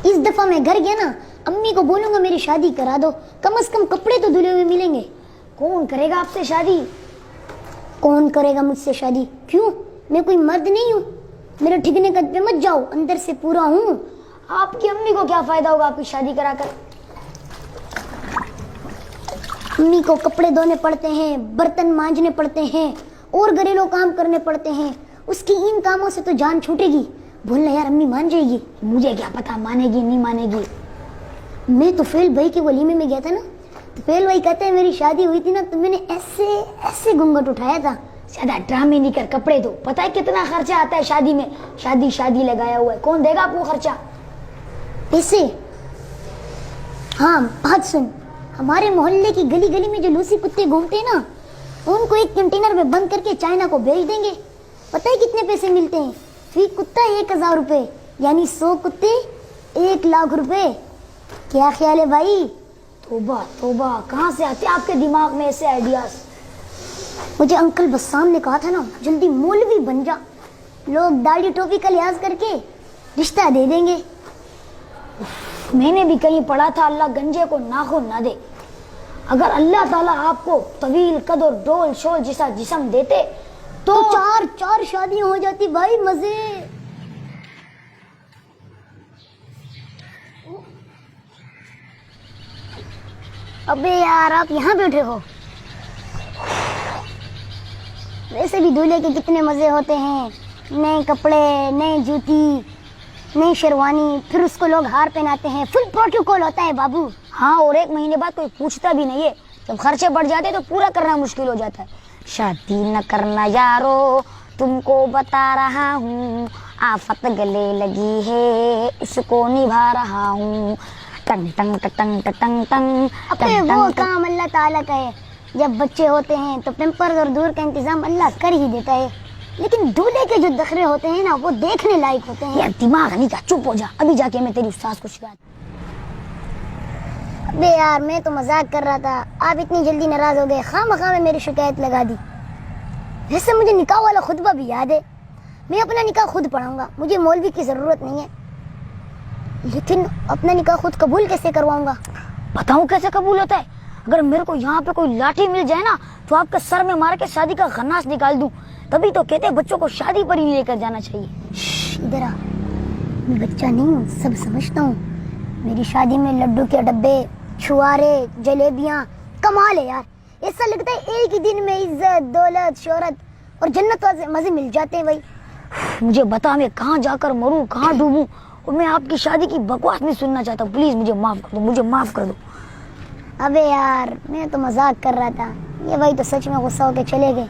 इस दफा मैं घर गया ना, अम्मी को बोलूंगा मेरी शादी करा दो, कम से कम कपड़े तो धुले हुए मिलेंगे। कौन करेगा आपसे शादी? कौन करेगा मुझसे शादी? क्यों, मैं कोई मर्द नहीं हूँ? मेरे ठिकने कद पे मत जाओ, अंदर से पूरा हूँ। आपकी अम्मी को क्या फायदा होगा आपकी शादी कराकर? अम्मी को कपड़े धोने पड़ते हैं, बर्तन मांजने पड़ते हैं और घरेलू काम करने पड़ते हैं। उसकी इन कामों से तो जान छूटेगी। बोलना यार अम्मी मान जाएगी। मुझे क्या पता मानेगी नहीं मानेगी। मैं तो फेल भाई के वलीमे में गया था ना, तो फेल भाई कहते हैं मेरी शादी हुई थी ना तो मैंने ऐसे ऐसे घूंघट उठाया था। ज्यादा ड्रामे नहीं कर, कपड़े दो। पता है कितना खर्चा आता है शादी में? शादी शादी लगाया हुआ है, कौन देगा आपको खर्चा? पैसे? हाँ बात सुन, हमारे मोहल्ले की गली गली में जो लूसी कुत्ते घूमते हैं ना, उनको एक कंटेनर में बंद करके चाइना को भेज देंगे। पता है कितने पैसे मिलते हैं? फी कुत्ता 1000 रुपए, यानी 100 कुत्ते 1 लाख रुपए। क्या ख्याल है भाई? तोबा तोबा, कहाँ से आते आपके दिमाग में ऐसे आइडियाज? मुझे अंकल बस्साम ने कहा था ना, जल्दी मौलवी बन जा, लोग दाढ़ी टोपी का लिहाज करके रिश्ता दे देंगे। मैंने भी कहीं पढ़ा था अल्लाह गंजे को नाखून ना दे। अगर अल्लाह ताला आपको तवील कद और डोल शोल जैसा जिस्म देते तो चार शादियां हो जाती भाई, मजे। अबे यार आप यहाँ बैठे हो? वैसे भी दूल्हे के कितने मजे होते हैं, नए कपड़े, नए जूती, नई शेरवानी, फिर उसको लोग हार पहनाते हैं, फुल प्रोटोकॉल होता है बाबू। हाँ, और 1 महीने बाद कोई पूछता भी नहीं है। जब खर्चे बढ़ जाते तो पूरा करना मुश्किल हो जाता है। शादी न करना यारो, तुमको बता रहा हूँ, आफत गले लगी है, इसको निभा रहा हूँ। टंग टंग टंग टंग टंग। अपने वो काम अल्लाह ताला का है। जब बच्चे होते हैं तो पेम्पर्स और दूर का इंतजाम अल्लाह कर ही देता है, लेकिन दूल्हे के जो दखरे होते हैं ना, वो देखने लायक होते हैं। यार दिमाग नहीं का, चुप हो जा। अभी जाके मैं तेरी सास को शिकायत। अबे यार मैं तो मजाक कर रहा था, आप इतनी जल्दी नाराज हो गए, खामखा में मेरी शिकायत लगा दी। वैसे मुझे निकाह वाला खुतबा भी याद है, मैं अपना निकाह खुद पढ़ाऊंगा, मुझे मौलवी की जरूरत नहीं है। लेकिन अपना निकाह खुद कबूल कैसे करवाऊंगा? बताऊं कैसे कबूल होता है? अगर मेरे को यहाँ पे कोई लाठी मिल जाए ना तो आपके सर में मार के शादी का खन्नास निकाल दूं। तभी तो कहते हैं बच्चों को शादी पर ही लेकर जाना चाहिए। इधर आ, मैं बच्चा नहीं हूँ, सब समझता हूँ। मेरी शादी में लड्डू के डब्बे, छुआरे, जलेबियाँ, कमाल है यार। ऐसा लगता है एक ही दिन में इज्जत, दौलत, शोहरत और जन्नत वाले मजे मिल जाते हैं भाई। मुझे बता मैं कहाँ जाकर मरूं, कहाँ डूबूं, और मैं आपकी शादी की बकवास नहीं सुनना चाहता। प्लीज मुझे माफ कर दो, मुझे माफ कर दो। अबे यार मैं तो मजाक कर रहा था, ये भाई तो सच में गुस्सा होके चले गए।